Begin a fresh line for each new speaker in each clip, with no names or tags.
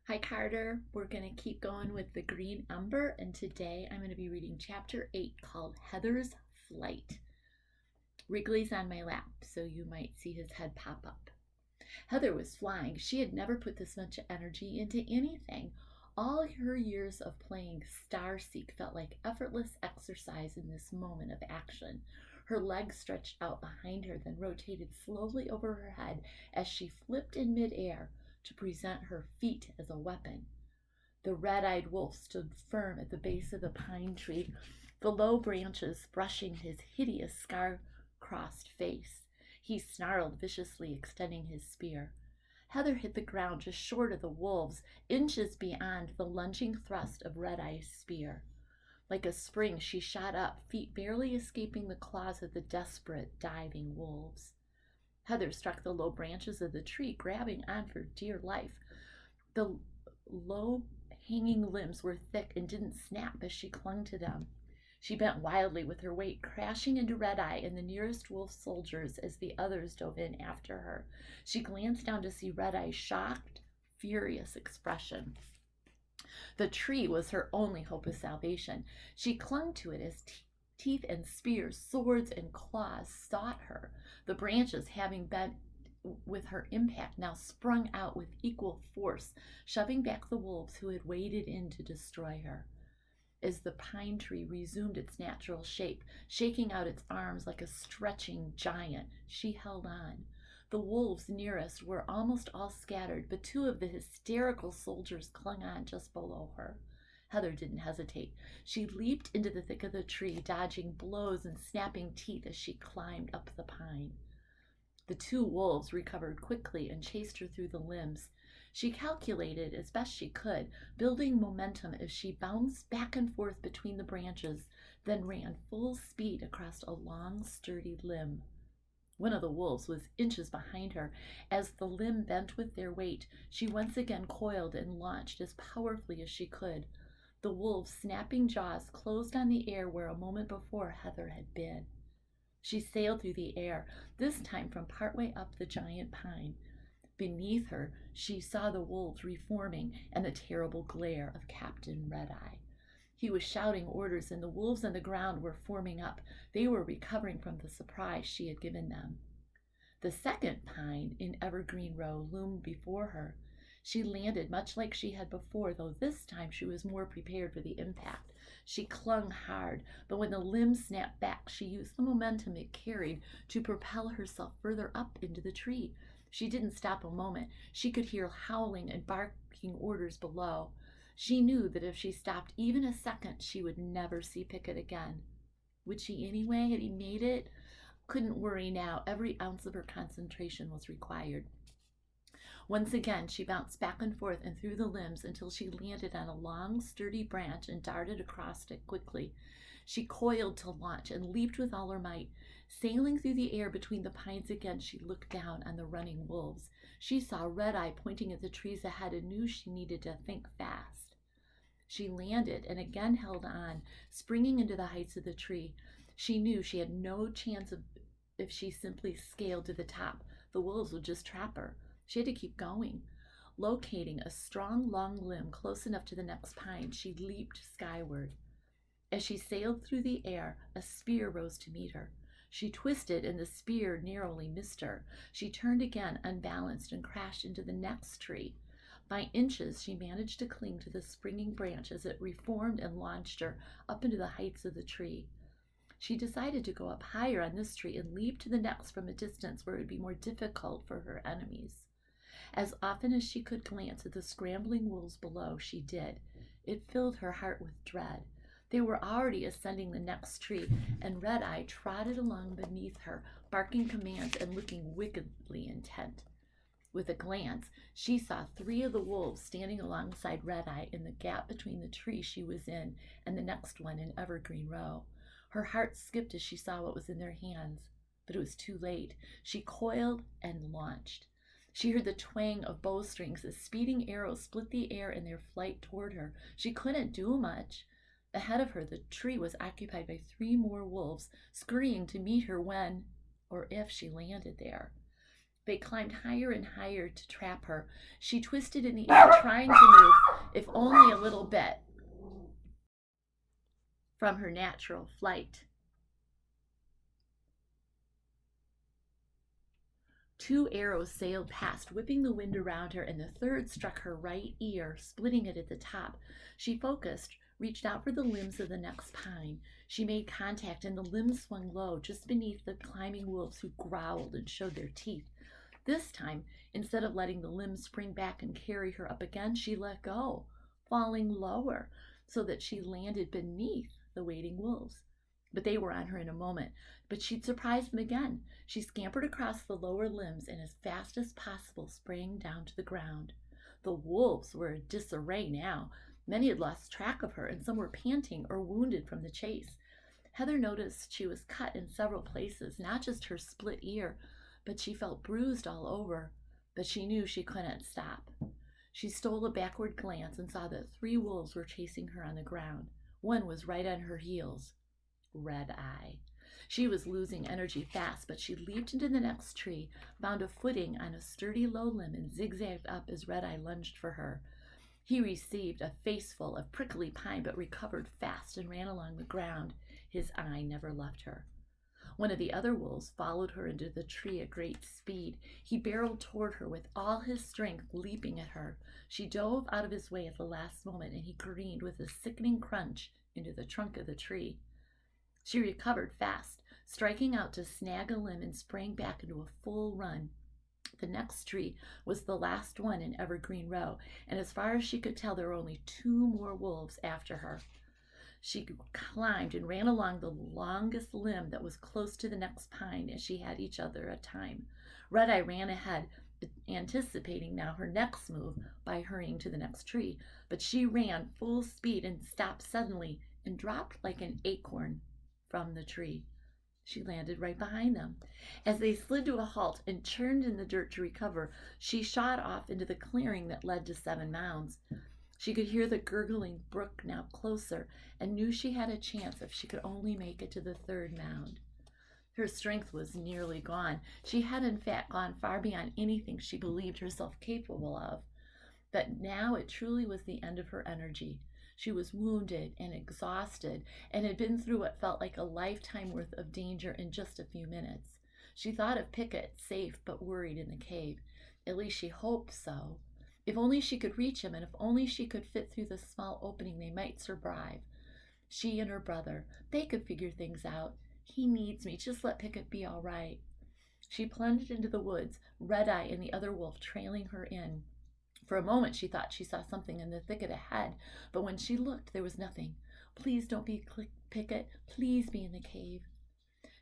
Hi, Carter. We're going to keep going with the Green Ember, and today I'm going to be reading Chapter 8 called Heather's Flight. Wrigley's on my lap, so you might see his head pop up. Heather was flying. She had never put this much energy into anything. All her years of playing Starseek felt like effortless exercise in this moment of action. Her legs stretched out behind her, then rotated slowly over her head as she flipped in midair to present her feet as a weapon. The red-eyed wolf stood firm at the base of the pine tree, the low branches brushing his hideous scar-crossed face. He snarled viciously, extending his spear. Heather hit the ground just short of the wolves, inches beyond the lunging thrust of Red-Eye's spear. Like a spring, she shot up, feet barely escaping the claws of the desperate, diving wolves. Heather struck the low branches of the tree, grabbing on for dear life. The low hanging limbs were thick and didn't snap as she clung to them. She bent wildly with her weight, crashing into Red-Eye and the nearest wolf soldiers as the others dove in after her. She glanced down to see Red-Eye's shocked, furious expression. The tree was her only hope of salvation. She clung to it as teeth and spears, swords and claws sought her. The branches, having bent with her impact, now sprung out with equal force, shoving back the wolves who had waded in to destroy her. As the pine tree resumed its natural shape, shaking out its arms like a stretching giant, she held on. The wolves nearest were almost all scattered, but two of the hysterical soldiers clung on just below her. Heather didn't hesitate. She leaped into the thick of the tree, dodging blows and snapping teeth as she climbed up the pine. The two wolves recovered quickly and chased her through the limbs. She calculated as best she could, building momentum as she bounced back and forth between the branches, then ran full speed across a long, sturdy limb. One of the wolves was inches behind her. As the limb bent with their weight, she once again coiled and launched as powerfully as she could. The wolves' snapping jaws closed on the air where a moment before Heather had been. She sailed through the air, this time from partway up the giant pine. Beneath her, she saw the wolves reforming and the terrible glare of Captain Red-Eye. He was shouting orders, and the wolves on the ground were forming up. They were recovering from the surprise she had given them. The second pine in Evergreen Row loomed before her. She landed much like she had before, though this time she was more prepared for the impact. She clung hard, but when the limbs snapped back, she used the momentum it carried to propel herself further up into the tree. She didn't stop a moment. She could hear howling and barking orders below. She knew that if she stopped even a second, she would never see Pickett again. Would she anyway? Had he made it? Couldn't worry now. Every ounce of her concentration was required. Once again, she bounced back and forth and through the limbs until she landed on a long, sturdy branch and darted across it quickly. She coiled to launch and leaped with all her might. Sailing through the air between the pines again, she looked down on the running wolves. She saw Red-Eye pointing at the trees ahead and knew she needed to think fast. She landed and again held on, springing into the heights of the tree. She knew she had no chance if she simply scaled to the top. The wolves would just trap her. She had to keep going. Locating a strong, long limb close enough to the next pine, she leaped skyward. As she sailed through the air, a spear rose to meet her. She twisted, and the spear narrowly missed her. She turned again, unbalanced, and crashed into the next tree. By inches, she managed to cling to the springing branch as it reformed and launched her up into the heights of the tree. She decided to go up higher on this tree and leap to the next from a distance where it would be more difficult for her enemies. As often as she could glance at the scrambling wolves below, she did. It filled her heart with dread. They were already ascending the next tree, and Red-Eye trotted along beneath her, barking commands and looking wickedly intent. With a glance, she saw three of the wolves standing alongside Red-Eye in the gap between the tree she was in and the next one in Evergreen Row. Her heart skipped as she saw what was in their hands, but it was too late. She coiled and launched. She heard the twang of bowstrings as speeding arrows split the air in their flight toward her. She couldn't do much. Ahead of her, the tree was occupied by three more wolves, scurrying to meet her when, or if, she landed there. They climbed higher and higher to trap her. She twisted in the air, trying to move, if only a little bit, from her natural flight. 2 arrows sailed past, whipping the wind around her, and the third struck her right ear, splitting it at the top. She focused, reached out for the limbs of the next pine. She made contact, and the limbs swung low, just beneath the climbing wolves who growled and showed their teeth. This time, instead of letting the limbs spring back and carry her up again, she let go, falling lower, so that she landed beneath the waiting wolves. But they were on her in a moment. But she'd surprise them again. She scampered across the lower limbs and as fast as possible sprang down to the ground. The wolves were in disarray now. Many had lost track of her, and some were panting or wounded from the chase. Heather noticed she was cut in several places, not just her split ear, but she felt bruised all over. But she knew she couldn't stop. She stole a backward glance and saw that 3 wolves were chasing her on the ground. One was right on her heels. Red Eye. She was losing energy fast, but she leaped into the next tree, found a footing on a sturdy low limb, and zigzagged up as Red Eye lunged for her. He received a faceful of prickly pine, but recovered fast and ran along the ground. His eye never left her. One of the other wolves followed her into the tree at great speed. He barreled toward her with all his strength, leaping at her. She dove out of his way at the last moment, and he careened with a sickening crunch into the trunk of the tree. She recovered fast, striking out to snag a limb, and sprang back into a full run. The next tree was the last one in Evergreen Row, and as far as she could tell, there were only 2 more wolves after her. She climbed and ran along the longest limb that was close to the next pine, as she had each other at a time. Red Eye ran ahead, anticipating now her next move by hurrying to the next tree, but she ran full speed and stopped suddenly and dropped like an acorn from the tree. She landed right behind them. As they slid to a halt and churned in the dirt to recover, she shot off into the clearing that led to 7 mounds. She could hear the gurgling brook now closer, and knew she had a chance if she could only make it to the 3rd mound. Her strength was nearly gone. She had in fact gone far beyond anything she believed herself capable of. But now it truly was the end of her energy. She was wounded and exhausted, and had been through what felt like a lifetime worth of danger in just a few minutes. She thought of Pickett, safe but worried in the cave. At least she hoped so. If only she could reach him, and if only she could fit through the small opening, they might survive. She and her brother, they could figure things out. He needs me. Just let Pickett be all right. She plunged into the woods, Red Eye and the other wolf trailing her in. For a moment she thought she saw something in the thicket ahead, but when she looked, there was nothing. Please don't be Pickett. Please be in the cave.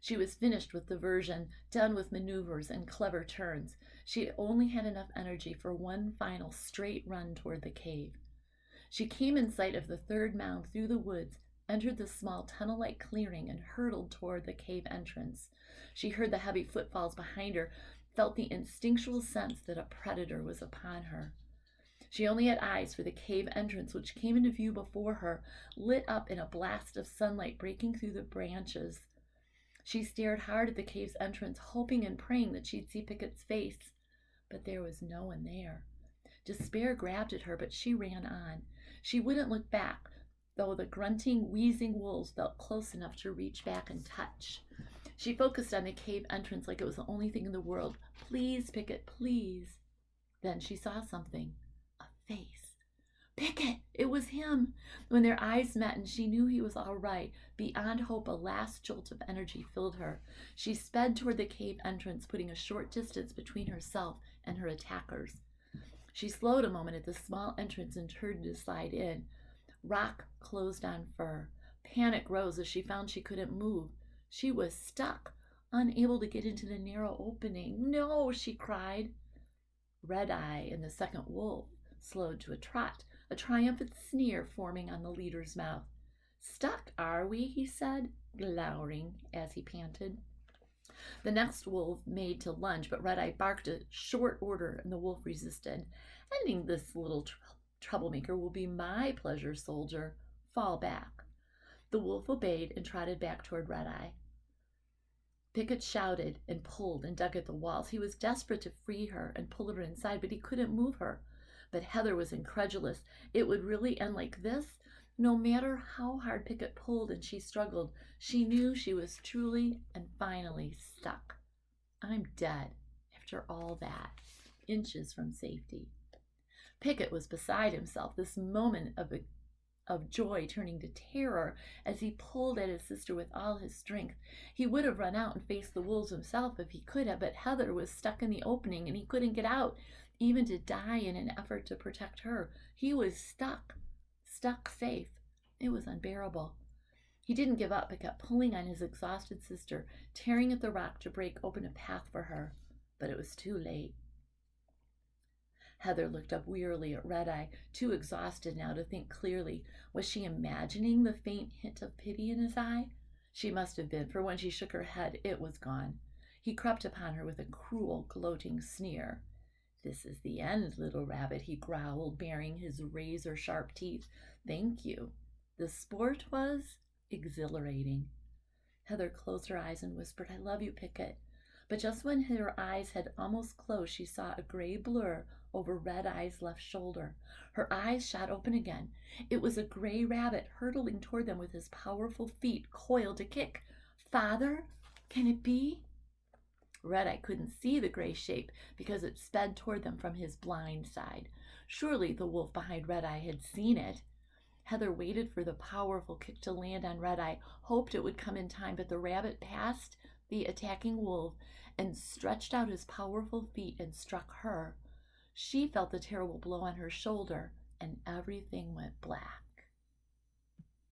She was finished with diversion, done with maneuvers and clever turns. She only had enough energy for one final straight run toward the cave. She came in sight of the 3rd mound through the woods, entered the small tunnel-like clearing, and hurtled toward the cave entrance. She heard the heavy footfalls behind her, felt the instinctual sense that a predator was upon her. She only had eyes for the cave entrance, which came into view before her, lit up in a blast of sunlight breaking through the branches. She stared hard at the cave's entrance, hoping and praying that she'd see Pickett's face. But there was no one there. Despair grabbed at her, but she ran on. She wouldn't look back, though the grunting, wheezing wolves felt close enough to reach back and touch. She focused on the cave entrance like it was the only thing in the world. Please, Pickett, please. Then she saw something. Face. Pickett! It was him! When their eyes met and she knew he was all right, beyond hope a last jolt of energy filled her. She sped toward the cave entrance, putting a short distance between herself and her attackers. She slowed a moment at the small entrance and turned to slide in. Rock closed on fur. Panic rose as she found she couldn't move. She was stuck, unable to get into the narrow opening. No, she cried. Red Eye and the second wolf slowed to a trot, a triumphant sneer forming on the leader's mouth. Stuck, are we? He said, glowering as he panted. The next wolf made to lunge, but Red Eye barked a short order, and the wolf resisted. Ending this little troublemaker will be my pleasure, soldier. Fall back. The wolf obeyed and trotted back toward Red Eye. Pickett shouted and pulled and dug at the walls. He was desperate to free her and pull her inside, but he couldn't move her. But Heather was incredulous. It would really end like this? No matter how hard Pickett pulled and she struggled, she knew she was truly and finally stuck. I'm dead after all that, inches from safety. Pickett was beside himself, this moment of joy turning to terror as he pulled at his sister with all his strength. He would have run out and faced the wolves himself if he could have, but Heather was stuck in the opening and he couldn't get out, even to die in an effort to protect her. He was stuck safe. It was unbearable. He didn't give up, but kept pulling on his exhausted sister, tearing at the rock to break open a path for her. But it was too late. Heather looked up wearily at Red-Eye, too exhausted now to think clearly. Was she imagining the faint hint of pity in his eye? She must have been, for when she shook her head, it was gone. He crept upon her with a cruel, gloating sneer. "This is the end, little rabbit," he growled, baring his razor-sharp teeth. "Thank you." The sport was exhilarating. Heather closed her eyes and whispered, "I love you, Pickett." But just when her eyes had almost closed, she saw a gray blur over Red-Eye's left shoulder. Her eyes shot open again. It was a gray rabbit hurtling toward them with his powerful feet coiled to kick. "Father, can it be?" Red-Eye couldn't see the gray shape because it sped toward them from his blind side. Surely the wolf behind Red-Eye had seen it. Heather waited for the powerful kick to land on Red-Eye, hoped it would come in time, but the rabbit passed the attacking wolf and stretched out his powerful feet and struck her. She felt the terrible blow on her shoulder, and everything went black.